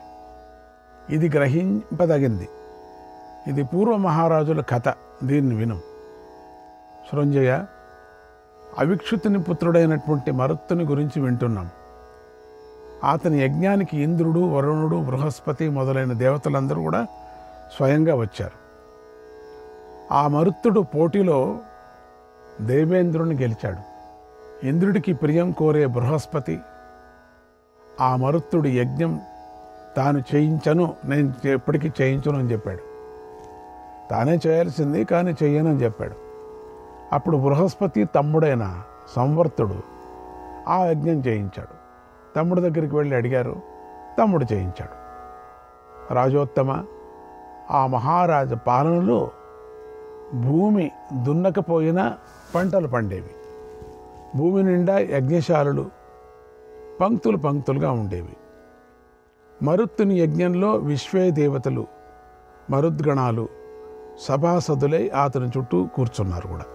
ఇది గ్రహింపదగింది. ఇది పూర్వ మహారాజుల కథ. దీన్ని విను. సృంజయ, అవిక్షుతుని పుత్రుడైనటువంటి మరుత్తుని గురించి వింటున్నాం. అతని యజ్ఞానికి ఇంద్రుడు, వరుణుడు, బృహస్పతి మొదలైన దేవతలందరూ కూడా స్వయంగా వచ్చారు. ఆ మరుత్తుడు పోటీలో దేవేంద్రుని గెలిచాడు. ఇంద్రుడికి ప్రియం కోరే బృహస్పతి ఆ మరుత్తుడి యజ్ఞం తాను చేయించను, నేను ఎప్పటికీ చేయించను అని చెప్పాడు. తానే చేయాల్సింది కానీ చెయ్యను అని చెప్పాడు. అప్పుడు బృహస్పతి తమ్ముడైన సంవర్తుడు ఆ యజ్ఞం చేయించాడు. తమ్ముడి దగ్గరికి వెళ్ళి అడిగారు, తమ్ముడు చేయించాడు. రాజోత్తమ, ఆ మహారాజ పాలనలో భూమి దున్నకపోయినా పంటలు పండేవి. భూమి నిండా యజ్ఞశాలలు పంక్తులు పంక్తులుగా ఉండేవి. మరుత్తుని యజ్ఞంలో విశ్వే దేవతలు, మరుద్గణాలు సభాసదులై అతని చుట్టూ కూర్చున్నారు కూడా.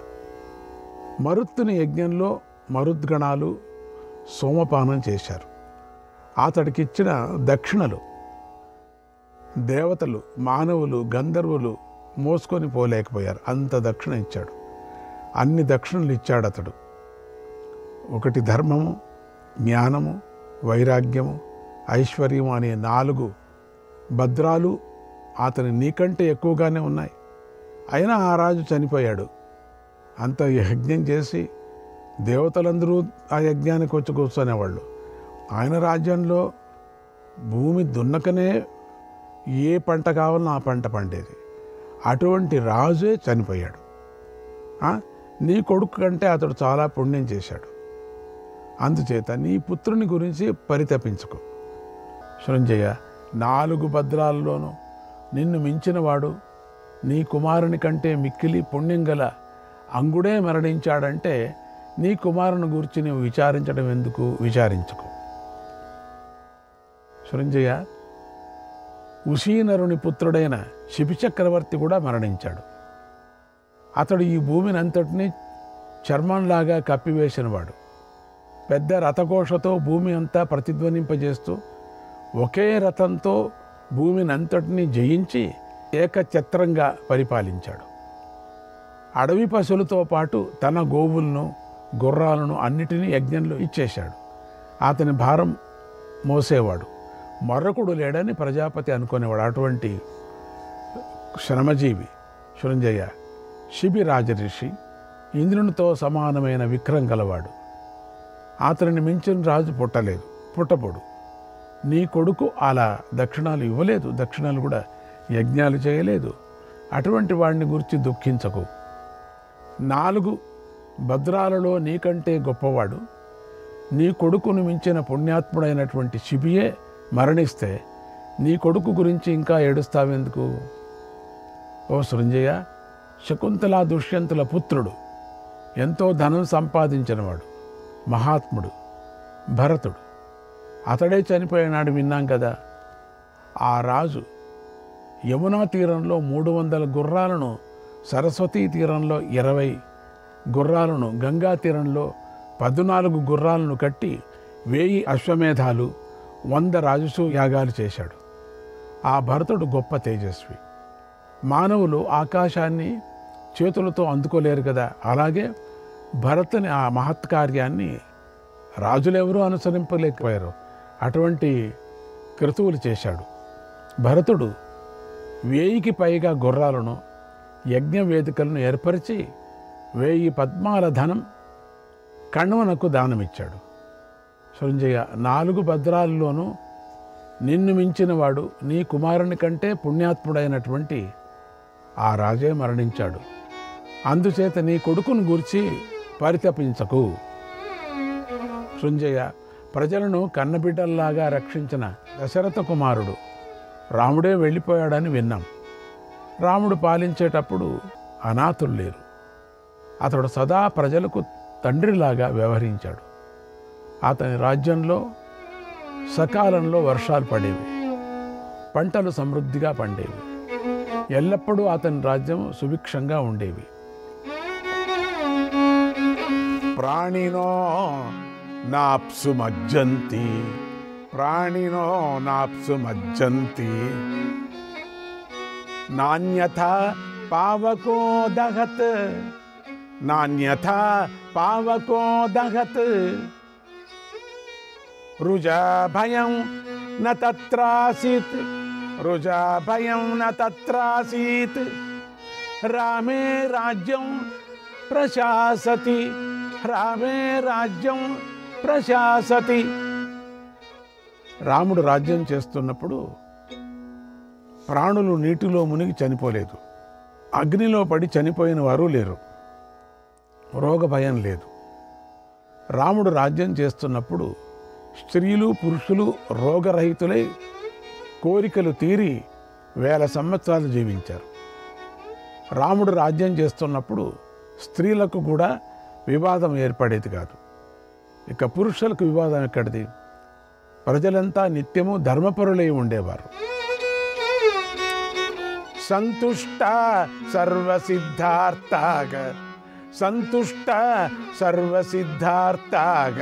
మరుత్తుని యజ్ఞంలో మరుద్గణాలు సోమపానం చేశారు. అతడికిచ్చిన దక్షిణలు దేవతలు, మానవులు, గంధర్వులు మోసుకొని పోలేకపోయారు. అంత దక్షిణ ఇచ్చాడు. అన్ని దక్షిణలు ఇచ్చాడు అతడు. ఒకటి ధర్మము, జ్ఞానము, వైరాగ్యము, ఐశ్వర్యము అనే 4 భద్రాలు అతని నీకంటే ఎక్కువగానే ఉన్నాయి. అయినా ఆ రాజు చనిపోయాడు. అంత యజ్ఞం చేసి దేవతలందరూ ఆ యజ్ఞానికి వచ్చి కూర్చునేవాళ్ళు. ఆయన రాజ్యంలో భూమి దున్నకనే ఏ పంట కావాలన్నా ఆ పంట పండేది. అటువంటి రాజే చనిపోయాడు. నీ కొడుకు కంటే అతడు చాలా పుణ్యం చేశాడు. అందుచేత నీ పుత్రుని గురించి పరితపించుకో. సృంజయ, 4 భద్రాల్లోనూ నిన్ను మించినవాడు నీ కుమారుని కంటే మిక్కిలి పుణ్యం గల అంగుడే మరణించాడంటే నీ కుమారుని గురించి నువ్వు విచారించడం ఎందుకు? విచారించుకో. సృంజయ, ఉషీనరుని పుత్రుడైన శిపి చక్రవర్తి కూడా మరణించాడు. అతడు ఈ భూమిని అంతటినీ చర్మంలాగా కప్పివేసినవాడు. పెద్ద రథఘోషతో భూమి అంతా ప్రతిధ్వనింపజేస్తూ ఒకే రథంతో భూమిని అంతటినీ జయించి ఏకఛత్రంగా పరిపాలించాడు. అడవి పశువులతో పాటు తన గోవులను, గుర్రాలను అన్నిటినీ యజ్ఞంలో ఇచ్చేశాడు. అతని భారం మోసేవాడు. మరొకడు లేడని ప్రజాపతి అనుకునేవాడు. అటువంటి శ్రమజీవి సృంజయ. శిబి రాజర్షి ఇంద్రునితో సమానమైన విక్రయం గలవాడు. అతనిని మించిన రాజు పుట్టబోడు. నీ కొడుకు అలా దక్షిణాలు ఇవ్వలేదు, దక్షిణాలు కూడా యజ్ఞాలు చేయలేదు. అటువంటి వాడిని గురించి దుఃఖించకు. 4 భద్రాలలో నీకంటే గొప్పవాడు, నీ కొడుకును మించిన పుణ్యాత్ముడైనటువంటి శిబియే మరణిస్తే నీ కొడుకు గురించి ఇంకా ఏడుస్తావెందుకు? ఓ సృంజయ, శకుంతల దుష్యంతుల పుత్రుడు, ఎంతో ధనం సంపాదించినవాడు, మహాత్ముడు భరతుడు. అతడే చనిపోయినాడు విన్నాం కదా. ఆ రాజు యమునా తీరంలో 300 గుర్రాలను, సరస్వతీ తీరంలో 20 గుర్రాలను, గంగా తీరంలో 14 గుర్రాలను కట్టి 1000 అశ్వమేధాలు, 100 రాజసూ యాగాలు చేశాడు. ఆ భరతుడు గొప్ప తేజస్వి. మానవులు ఆకాశాన్ని చేతులతో అందుకోలేరు కదా, అలాగే భరతుని ఆ మహత్కార్యాన్ని రాజులెవరూ అనుసరింపలేకపోయారు. అటువంటి క్రతువులు చేశాడు. భరతుడు 1000కి పైగా గుర్రాలను, యజ్ఞ వేదికలను ఏర్పరిచి 1000 పద్మాల ధనం కణ్వనకు దానమిచ్చాడు. సృంజయ, 4 భద్రాల్లోనూ నిన్ను మించినవాడు, నీ కుమారుని కంటే పుణ్యాత్ముడైనటువంటి ఆ రాజే మరణించాడు. అందుచేత నీ కొడుకును గూర్చి పరితపించకు. సృంజయ, ప్రజలను కన్నబిడ్డల్లాగా రక్షించిన దశరథ కుమారుడు రాముడే వెళ్ళిపోయాడని విన్నాం. రాముడు పాలించేటప్పుడు అనాథులు లేరు. అతడు సదా ప్రజలకు తండ్రిలాగా వ్యవహరించాడు. అతని రాజ్యంలో సకాలంలో వర్షాలు పడేవి, పంటలు సమృద్ధిగా పండేవి. ఎల్లప్పుడూ అతని రాజ్యం సుభిక్షంగా ఉండేవి. ప్రాణినో నాప్సు మజ్జంతి, ప్రాణినో నాప్సు మజ్జంతి, నాణ్యథా పావకో దహత్, నాణ్యథా పావకో దహత్, రుజా భయం న తత్రాసీత్, రుజా భయం న తత్రాసీత్, రామే రాజ్యం ప్రశాసతి, రామే రాజ్యం ప్రశాసతి. రాముడు రాజ్యం చేస్తున్నప్పుడు ప్రాణులు నీటిలో మునిగి చనిపోలేదు, అగ్నిలో పడి చనిపోయిన వారు లేరు, రోగ భయం లేదు. రాముడు రాజ్యం చేస్తున్నప్పుడు స్త్రీలు పురుషులు రోగరహితులై కోరికలు తీరి 1000 సంవత్సరాలు జీవించారు. రాముడు రాజ్యం చేస్తున్నప్పుడు స్త్రీలకు కూడా వివాదం ఏర్పడేది కాదు. ఇక పురుషులకు వివాదం ఎక్కడిది? ప్రజలంతా నిత్యము ధర్మపరులై ఉండేవారు. సంతుష్ట సర్వసిద్ధార్థాగ, సంతుష్ట సర్వసిద్ధార్థాగ,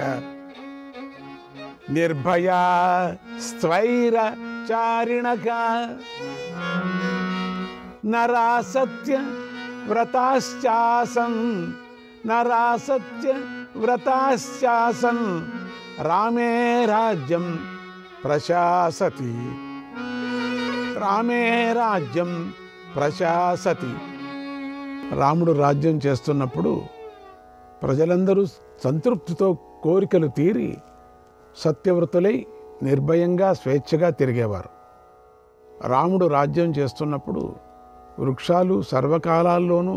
నిర్భయా స్వైర చారిణక, నరాసత్య వ్రతాశ్చాసన్, నరాసత్య వ్రతాశ్చాసన్, రామే రాజ్యం ప్రశాసతి, రామే రాజ్యం ప్రశాసతి. రాముడు రాజ్యం చేస్తున్నప్పుడు ప్రజలందరూ సంతృప్తితో కోరికలు తీరి సత్యవ్రతులై నిర్భయంగా స్వేచ్ఛగా తిరిగేవారు. రాముడు రాజ్యం చేస్తున్నప్పుడు వృక్షాలు సర్వకాలాల్లోనూ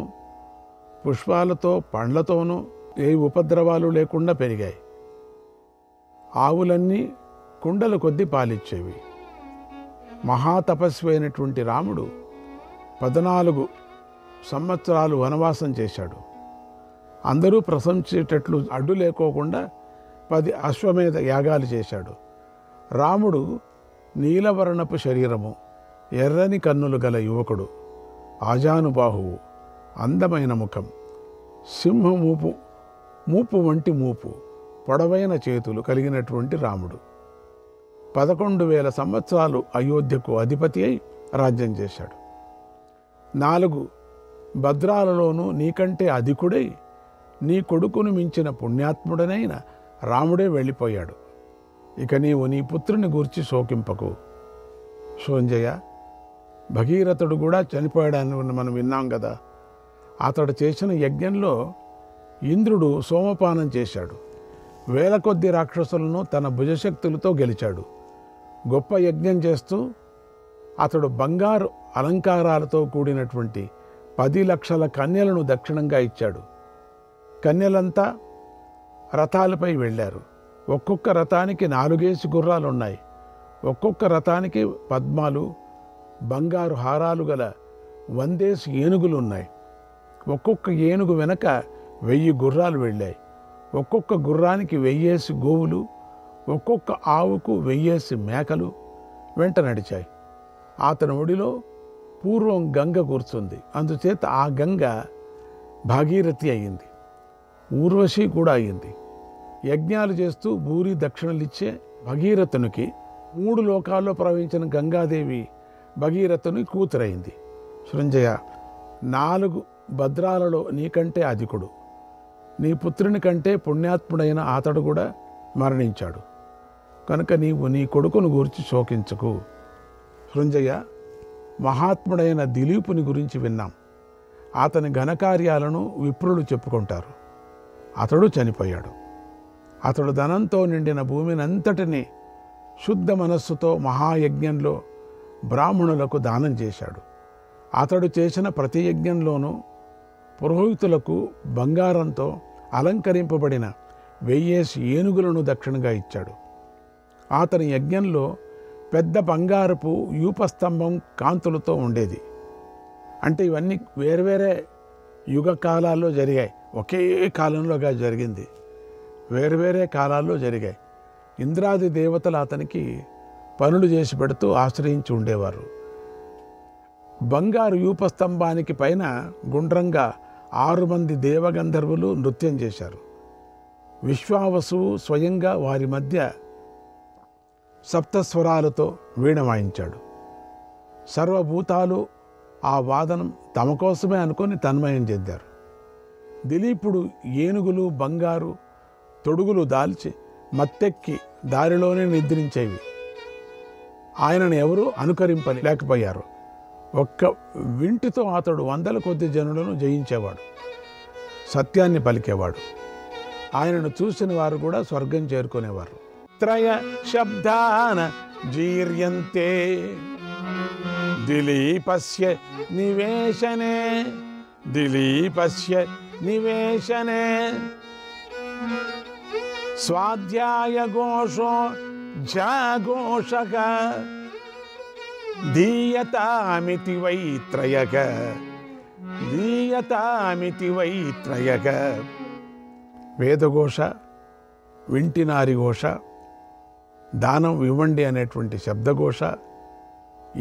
పుష్పాలతో పండ్లతోనూ ఏ ఉపద్రవాలు లేకుండా పెరిగాయి. ఆవులన్నీ కుండల కొద్దీ పాలిచ్చేవి. మహాతపస్వి అయినటువంటి రాముడు 14 సంవత్సరాలు వనవాసం చేశాడు. అందరూ ప్రశంసేటట్లు అడ్డు లేకోకుండా 10 అశ్వమేధ యాగాలు చేశాడు. రాముడు నీలవర్ణపు శరీరము, ఎర్రని కన్నులు గల యువకుడు, ఆజానుబాహువు, అందమైన ముఖం, సింహమూపు మూపు వంటి మూపు, పొడవైన చేతులు కలిగినటువంటి రాముడు 11,000 సంవత్సరాలు అయోధ్యకు అధిపతి అయి రాజ్యం చేశాడు. 4 భద్రాలలోనూ నీకంటే అధికుడై నీ కొడుకును మించిన పుణ్యాత్ముడనైన రాముడే వెళ్ళిపోయాడు. ఇక నీవు నీ పుత్రుని గూర్చి శోకింపకు. సోంజయ, భగీరథుడు కూడా చనిపోయాడని మనం విన్నాం కదా. అతడు చేసిన యజ్ఞంలో ఇంద్రుడు సోమపానం చేశాడు. 1000 కొద్ది రాక్షసులను తన భుజశక్తులతో గెలిచాడు. గొప్ప యజ్ఞం చేస్తూ అతడు బంగారు అలంకారాలతో కూడినటువంటి 10 లక్షల కన్యలను దక్షిణంగా ఇచ్చాడు. కన్యలంతా రథాలపై వెళ్ళారు. ఒక్కొక్క రథానికి 4 గుర్రాలున్నాయి. ఒక్కొక్క రథానికి పద్మాలు, బంగారు హారాలు గల 100 ఏనుగులు ఉన్నాయి. ఒక్కొక్క ఏనుగు వెనక 1000 గుర్రాలు వెళ్ళాయి. ఒక్కొక్క గుర్రానికి 1000 గోవులు, ఒక్కొక్క ఆవుకు 1000 మేకలు వెంట నడిచాయి. అతని ఒడిలో పూర్వం గంగ కూర్చుంది. అందుచేత ఆ గంగ భాగీరథి అయ్యింది, ఊర్వశి కూడా అయ్యింది. యజ్ఞాలు చేస్తూ భూరి దక్షిణలిచ్చే భగీరథునికి 3 లోకాల్లో ప్రవహించిన గంగాదేవి భగీరథుని కూతురైంది. సృంజయ, 4 భద్రాలలో నీకంటే అధికుడు, నీ పుత్రుని కంటే పుణ్యాత్ముడైన అతడు కూడా మరణించాడు. కనుక నీవు నీ కొడుకును గురించి శోకించకు. సృంజయ, మహాత్ముడైన దిలీపుని గురించి విన్నాం. అతని ఘనకార్యాలను విప్రులు చెప్పుకుంటారు. అతడు చనిపోయాడు. అతడు ధనంతో నిండిన భూమినంతటినీ శుద్ధ మనస్సుతో మహాయజ్ఞంలో బ్రాహ్మణులకు దానం చేశాడు. అతడు చేసిన ప్రతి యజ్ఞంలోనూ పురోహితులకు బంగారంతో అలంకరింపబడిన 1000 ఏనుగులను దక్షిణగా ఇచ్చాడు. అతని యజ్ఞంలో పెద్ద బంగారపు యూపస్తంభం కాంతులతో ఉండేది. అంటే ఇవన్నీ వేర్వేరే యుగ కాలాల్లో జరిగాయి. ఒకే కాలంలోగా జరిగింది, వేర్వేరే కాలాల్లో జరిగాయి. ఇంద్రాది దేవతలు అతనికి పనులు చేసి పెడుతూ ఆశ్రయించి ఉండేవారు. బంగారు యూపస్తంభానికి పైన గుండ్రంగా 6 మంది దేవగంధర్వులు నృత్యం చేశారు. విశ్వావసువు స్వయంగా వారి మధ్య సప్తస్వరాలతో వీణ వాయించాడు. సర్వభూతాలు ఆ వాదనం తమ కోసమే అనుకొని తన్మయం చెందారు. దిలీపుడు ఏనుగులు బంగారు తొడుగులు దాల్చి మత్తెక్కి దారిలోనే నిద్రించేవి. ఆయనను ఎవరూ అనుకరింపలేకపోయారు. ఒక్క వింటితో అతడు 100 కొద్ది జనులను జయించేవాడు, సత్యాన్ని పలికేవాడు. ఆయనను చూసిన వారు కూడా స్వర్గం చేరుకునేవారు. త్రయ శబ్దాన జీర్యంతే దిలీపస్య నివేశనే దిలీపస్య నివేశనే స్వాధ్యాయ ఘోషో జాఘోషక దీయతామితి వై త్రయక దీయతామితి వై త్రయక. వేదఘోష, వింటినారి ఘోష, దానం ఇవ్వండి అనేటువంటి శబ్దఘోష,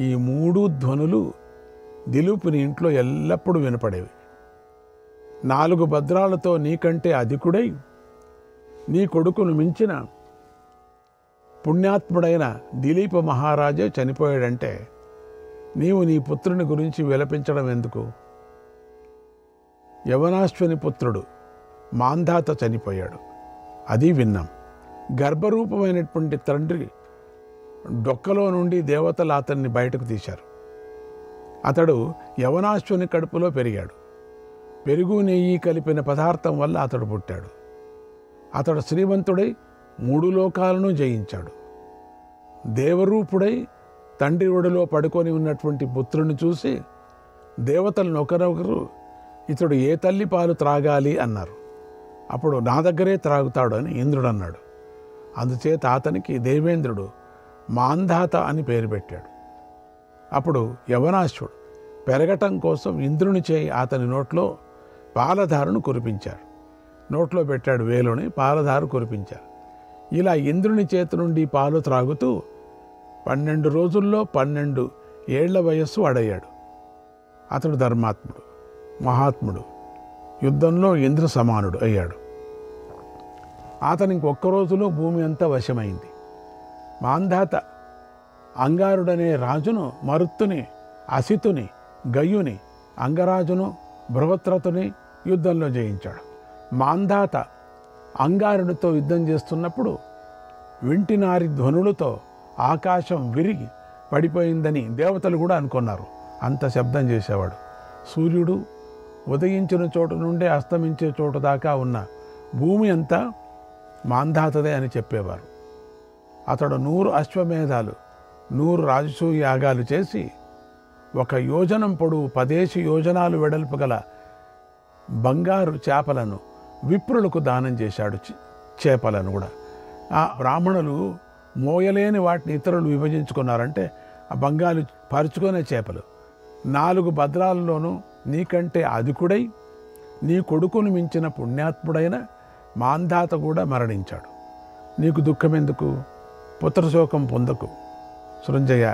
ఈ 3 ధ్వనులు దిలీపుని ఇంట్లో ఎల్లప్పుడూ వినపడేవి. 4 భద్రాలతో నీకంటే అధికుడై నీ కొడుకును మించిన పుణ్యాత్ముడైన దిలీప మహారాజే చనిపోయాడంటే నీవు నీ పుత్రుని గురించి విలపించడం ఎందుకు? యవనాశ్వని పుత్రుడు మాంధాత చనిపోయాడు, అది విన్నాం. గర్భరూపమైనటువంటి తండ్రి డొక్కలో నుండి దేవతలు అతన్ని బయటకు తీశారు. అతడు యవనాశ్వని కడుపులో పెరిగాడు. పెరుగు నెయ్యి కలిపిన పదార్థం వల్ల అతడు పుట్టాడు. అతడు శ్రీమంతుడై 3 లోకాలను జయించాడు. దేవరూపుడై తండ్రి ఒడిలో పడుకొని ఉన్నటువంటి పుత్రుని చూసి దేవతలను ఒకరొకరు ఇతడు ఏ తల్లి పాలు త్రాగాలి అన్నారు. అప్పుడు నా దగ్గరే త్రాగుతాడు అని ఇంద్రుడు అన్నాడు. అందుచేత అతనికి దేవేంద్రుడు మాంధాత అని పేరు పెట్టాడు. అప్పుడు యవనాశ్వుడు పెరగటం కోసం ఇంద్రుని చేయి అతని నోట్లో పాలధారను కురిపించాడు. నోట్లో పెట్టాడు వేలుని, పాలధార కురిపించారు. ఇలా ఇంద్రుని చేతి నుండి పాలు త్రాగుతూ 12 రోజుల్లో 12 ఏళ్ల వయస్సు అడయ్యాడు. అతడు ధర్మాత్ముడు, మహాత్ముడు, యుద్ధంలో ఇంద్ర సమానుడు అయ్యాడు. అతనికి 1 రోజులో భూమి అంతా వశమైంది. మాంధాత అంగారుడనే రాజును, మరుత్తుని, అసితుని, గయ్యుని, అంగరాజును, బృహత్రతుని యుద్ధంలో జయించాడు. మాంధాత అంగారుడితో యుద్ధం చేస్తున్నప్పుడు వింటినారి ధ్వనులతో ఆకాశం విరిగి పడిపోయిందని దేవతలు కూడా అనుకున్నారు. అంత శబ్దం చేసేవాడు. సూర్యుడు ఉదయించిన చోటు నుండి అస్తమించే చోటు దాకా ఉన్న భూమి అంతా మాంధాతదే అని చెప్పేవారు. అతడు 100 అశ్వమేధాలు 100 రాజసూయ యాగాలు చేసి 1 యోజనం పొడవు 10 యోజనాలు వెడల్పు గల బంగారు చేపలను విప్రులకు దానం చేశాడు. చేపలను కూడా ఆ బ్రాహ్మణులు మోయలేని వాటిని ఇతరులు విభజించుకున్నారంటే ఆ బంగారు పరుచుకునే చేపలు. 4 భద్రాలలోనూ నీకంటే అధికుడై నీ కొడుకును మించిన పుణ్యాత్ముడైన మాంధాత కూడా మరణించాడు. నీకు దుఃఖమెందుకు? పుత్రశోకం పొందకు. సృంజయ,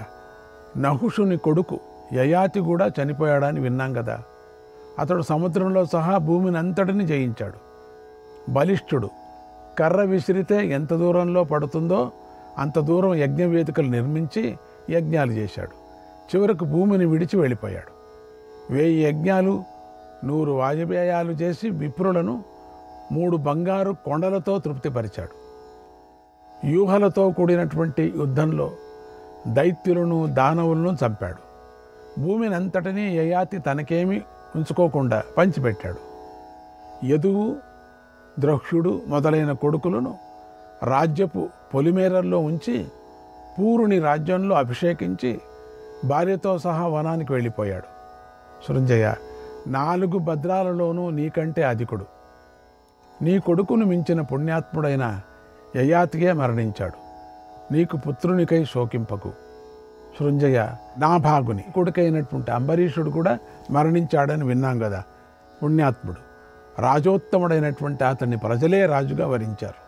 నహుషుని కొడుకు యయాతి కూడా చనిపోయాడని విన్నాం కదా. అతడు సముద్రంలో సహా భూమిని అంతటిని జయించాడు. బలిష్ఠుడు. కర్ర విసిరితే ఎంత దూరంలో పడుతుందో అంత దూరం యజ్ఞవేదికలు నిర్మించి యజ్ఞాలు చేశాడు. చివరకు భూమిని విడిచి వెళ్ళిపోయాడు. 1000 యజ్ఞాలు 100 వాజపేయాలు చేసి విప్రులను 3 బంగారు కొండలతో తృప్తిపరిచాడు. వ్యూహలతో కూడినటువంటి యుద్ధంలో దైత్యులను దానవులను చంపాడు. భూమిని అంతటినీ యయాతి తనకేమీ ఉంచుకోకుండా పంచిపెట్టాడు. యదువు, ద్రక్షుడు మొదలైన కొడుకులను రాజ్యపు పొలిమేరల్లో ఉంచి పూరుని రాజ్యంలో అభిషేకించి భార్యతో సహా వనానికి వెళ్ళిపోయాడు. సృంజయ, 4 భద్రాలలోనూ నీకంటే అధికుడు. నీ కొడుకును మించిన పుణ్యాత్ముడైన యయాతియే మరణించాడు. నీకు పుత్రునికై శోకింపకు. సృంజయ, నా భాగుని కొడుకైనటువంటి అంబరీషుడు కూడా మరణించాడని విన్నాం కదా. పుణ్యాత్ముడు, రాజోత్తముడైనటువంటి అతన్ని ప్రజలే రాజుగా వరించారు.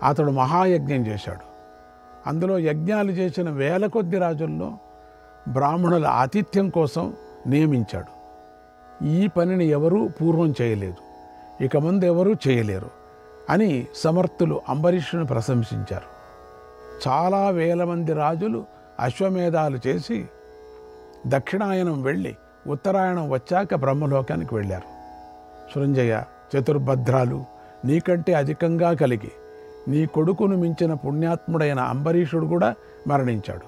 అతడు మహాయజ్ఞం చేశాడు. అందులో యజ్ఞాలు చేసిన వేల కొద్ది రాజుల్లో బ్రాహ్మణుల ఆతిథ్యం కోసం నియమించాడు. ఈ పనిని ఎవరూ పూర్వం చేయలేదు, ఇక ముందు ఎవరూ చేయలేరు అని సమర్థులు అంబరీషుని ప్రశంసించారు. చాలా వేల మంది రాజులు అశ్వమేధాలు చేసి దక్షిణాయనం వెళ్ళి ఉత్తరాయణం వచ్చాక బ్రహ్మలోకానికి వెళ్ళారు. సృంజయ, చతుర్భద్రాలు నీకంటే అధికంగా కలిగి నీ కొడుకును మించిన పుణ్యాత్ముడైన అంబరీషుడు కూడా మరణించాడు.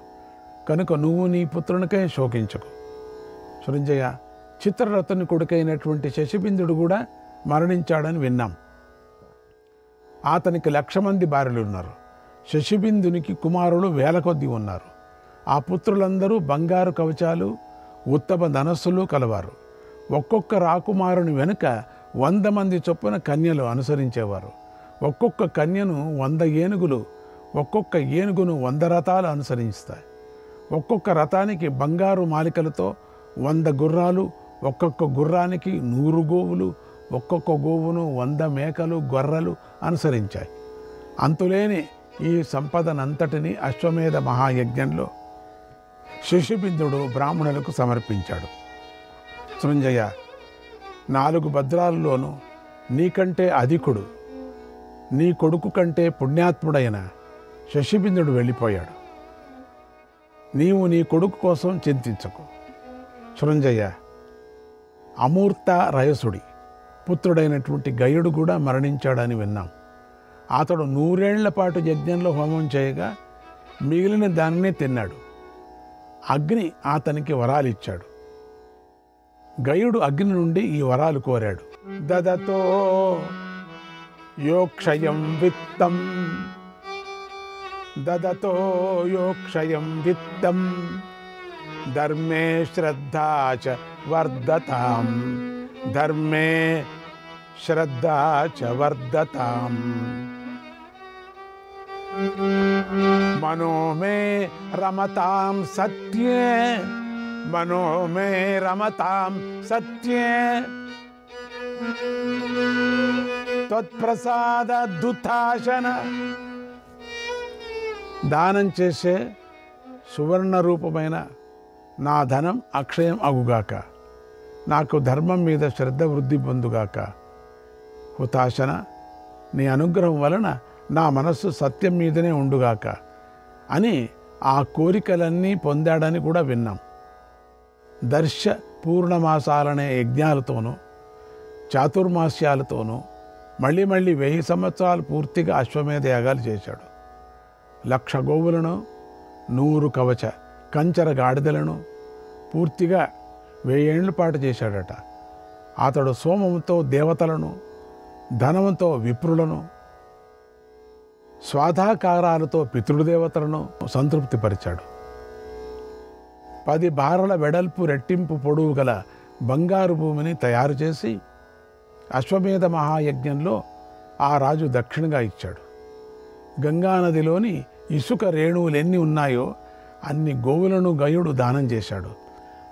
కనుక నువ్వు నీ పుత్రునికై శోకించకు. సృంజయ, చిత్రరథుని కొడుకైనటువంటి శశిబిందుడు కూడా మరణించాడని విన్నాం. అతనికి 1,00,000 మంది భార్యలు ఉన్నారు. శశిబిందునికి కుమారులు వేల కొద్దీ ఉన్నారు. ఆ పుత్రులందరూ బంగారు కవచాలు, ఉత్తమ ధనస్సులు కలవారు. ఒక్కొక్క రాకుమారుని వెనుక 100 మంది చొప్పున కన్యలు అనుసరించేవారు. ఒక్కొక్క కన్యను 100 ఏనుగులు, ఒక్కొక్క ఏనుగును 100 రథాలు అనుసరిస్తాయి. ఒక్కొక్క రథానికి బంగారు మాలికలతో 100 గుర్రాలు, ఒక్కొక్క గుర్రానికి 100 గోవులు, ఒక్కొక్క గోవును 100 మేకలు, గొర్రెలు అనుసరించాయి. అంతులేని ఈ సంపదనంతటిని అశ్వమేధ మహాయజ్ఞంలో శశిబిందుడు బ్రాహ్మణులకు సమర్పించాడు. సృంజయ, 4 భద్రాల్లోనూ నీకంటే అధికుడు, నీ కొడుకు కంటే పుణ్యాత్ముడైన శశిబిందుడు వెళ్ళిపోయాడు. నీవు నీ కొడుకు కోసం చింతించకు. సృంజయ, అమూర్త రయసుడి పుత్రుడైనటువంటి గయుడు కూడా మరణించాడని విన్నాం. అతడు 100 ఏళ్ల పాటు యజ్ఞంలో హోమం చేయగా మిగిలిన దానినే తిన్నాడు. అగ్ని అతనికి వరాలిచ్చాడు. గయుడు అగ్ని నుండి ఈ వరాలు కోరాడు. దదతో యోక్షయం విత్తం, దదతో యోక్షయం విత్తం, ధర్మే శ్రద్ధా చ వర్ధతాం, ధర్మే శ్రద్ధా చ వర్ధతాం. మనో మే రమతాం సత్యే, మనో మే రమతాం సత్యే, త్వత్ప్రసాద దుతాశన. దానం చేసే సువర్ణ రూపమైన నా ధనం అక్షయం అగుగాక, నాకు ధర్మం మీద శ్రద్ధ వృద్ధి పొందుగాక. హుతాశన, నీ అనుగ్రహం వలన నా మనస్సు సత్యం మీదనే ఉండుగాక అని ఆ కోరికలన్నీ పొందాడని కూడా విన్నాం. దర్శ పూర్ణమాసాలనే యజ్ఞాలతోనూ చాతుర్మాస్యాలతోనూ మళ్ళీ 1000 సంవత్సరాలు పూర్తిగా అశ్వమేధ యాగాలు చేశాడు. 1,00,000 గోవులను, 100 కవచ కంచర గాడిదలను పూర్తిగా 1000 ఏళ్ల పాటు చేశాడట. అతడు సోమముతో దేవతలను, ధనముతో విప్రులను, స్వాధాకారాలతో పితృదేవతలను సంతృప్తిపరిచాడు. 10 బారల వెడల్పు రెట్టింపు పొడవు గల బంగారు భూమిని తయారు చేసి అశ్వమేధ మహాయజ్ఞంలో ఆ రాజు దక్షిణగా ఇచ్చాడు. గంగానదిలోని ఇసుక రేణువులు ఎన్ని ఉన్నాయో అన్ని గోవులను గయుడు దానం చేశాడు.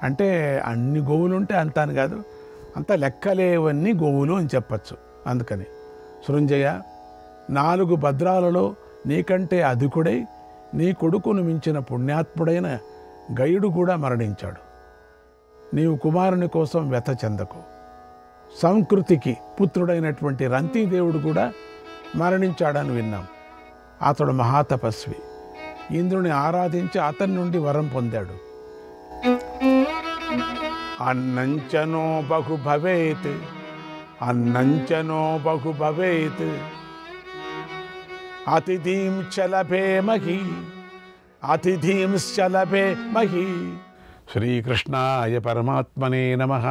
అంటే అన్ని గోవులుంటే అంత అని కాదు, అంత లెక్కలేవన్నీ గోవులు అని చెప్పచ్చు. అందుకని సృంజయ, 4 భద్రాలలో నీకంటే అధికుడై నీ కొడుకును మించిన పుణ్యాత్ముడైన గయుడు కూడా మరణించాడు. నీవు కుమారుని కోసం వ్యథ చెందకు. సంకృతికి పుత్రుడైనటువంటి రంతిదేవుడు కూడా మరణించాడని విన్నాం. అతడు మహాతపస్వి. ఇంద్రుని ఆరాధించి అతని నుండి వరం పొందాడు. అన్నంచనో బహు భవేత్, అన్నంచనో బహు భవేత్, అతిథిం చలభే మహి, అతిథిం చలభే మహి. శ్రీకృష్ణాయ పరమాత్మనే నమః.